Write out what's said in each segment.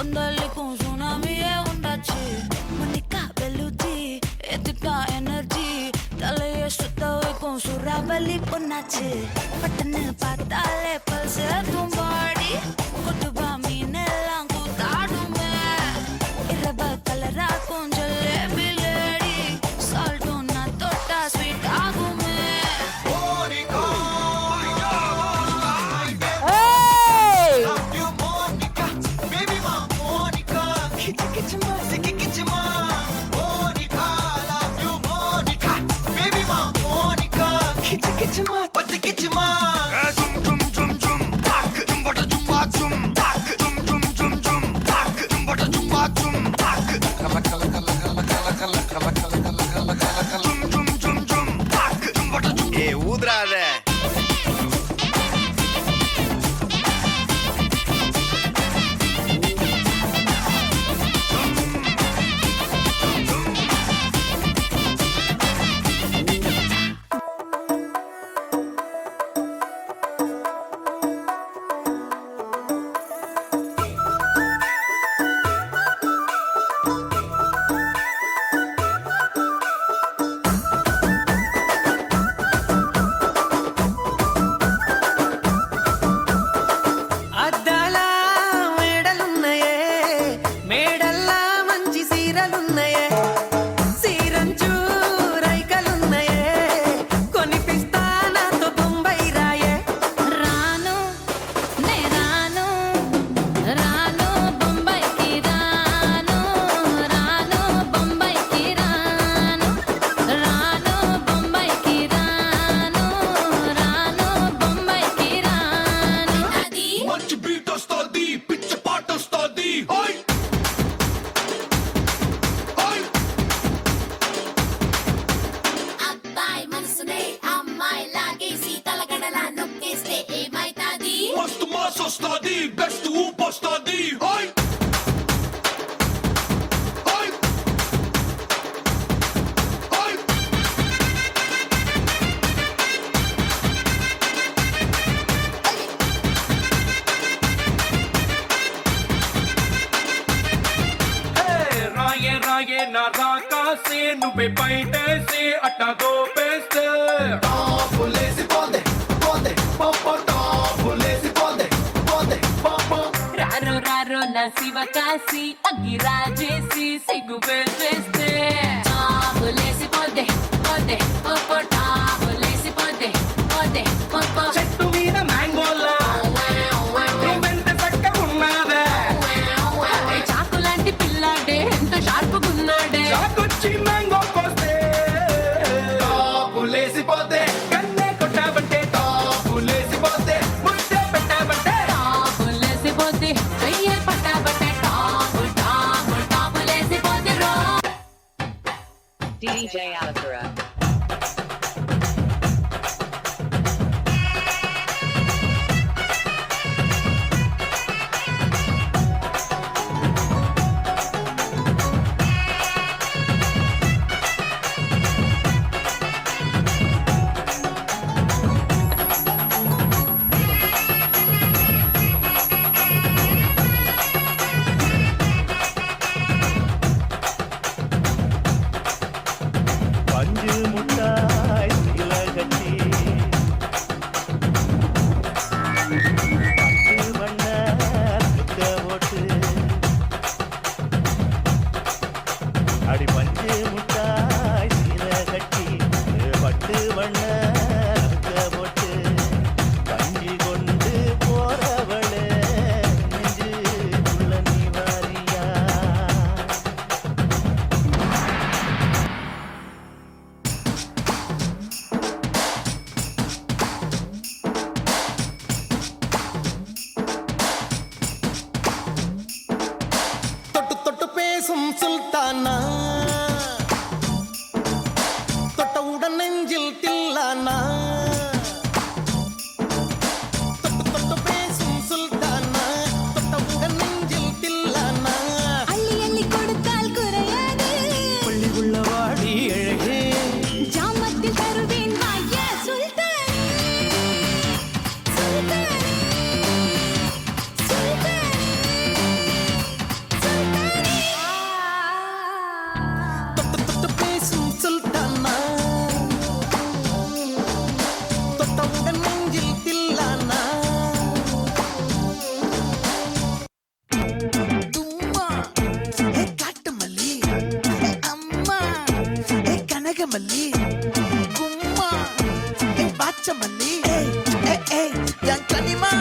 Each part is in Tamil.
கொந்தளிக்கும் சுனாமியே உண்டாச்சு. மணிக்கா வெளுத்தி எதிர்த்தா எனர்ஜி தலைய சுத்த வைக்கும் சூறாவளி பொண்ணாச்சு. பட்டன்னு பார்த்தாலே பல்ஸ் தும்பாடி கொட்டுபா மீனெல்லாம் கூத்தாடுமே. இரவ கலராக்கும் ஜல்லேபி லேடி சால்ட்டும் நான் தொட்டா ஸ்வீட் ஆகுமே. ஊதுறாத నా రాకాసే నువ్వే బయటేసి అట్టా దోపేస్తే టాపులేసి పోదే పోదే పాప టాపులేసి పోదే పోదే పాప రారో రారో నా శివకాశి అగ్గి రాజేసి సిగ్గు వేసేస్తే టాపులేసి పోదే పోదే పాప టాపులేసి పోదే పోదే పాప చెట్టు మీద మ్యాంగోలా నువ్వెంత చక్కగున్నావే చాకు లాంటి పిల్లాడే ఎంత షార్పుగున్నాడే చాకొచ్చి మ్యాంగో కోస్తే టాపులేసి పోతే కన్నే కొట్టావంటే టాపులేసి పోతే ముద్దే పెట్టావంటే టాపులేసి పోతే చెయ్యే పట్టాబట్టే టాపులేసి பச்சை மல்லி ஏய் ஏய் ஏய் என் கனிமா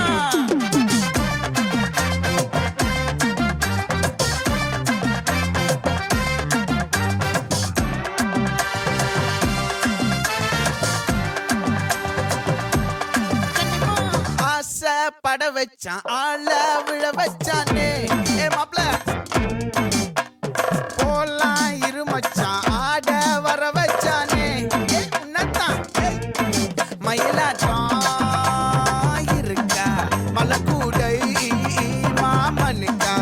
ஆசை பட வச்சான் ஆள விழ வச்சானே ஏ மாப்ள போலாம் இரு மச்சான் ஆட வர வச்சானே ஏ உன்னத்தான் மயிலாட்டம் இருக்கா மலக்கூடை மாமனுக்கா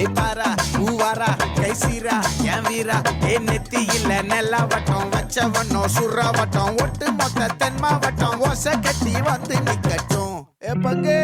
ஏய் பாரா ஊவாரா கைசீரா என் வீரா ஏ நெத்தி இல்ல நெல்லா வட்டம் வச்ச வண்ணம் சுறா வட்டம் ஒட்டு மொத்த தென் மாவட்டம் ஓசை கட்டி வந்து நிக்கட்டும் ஏ பங்கே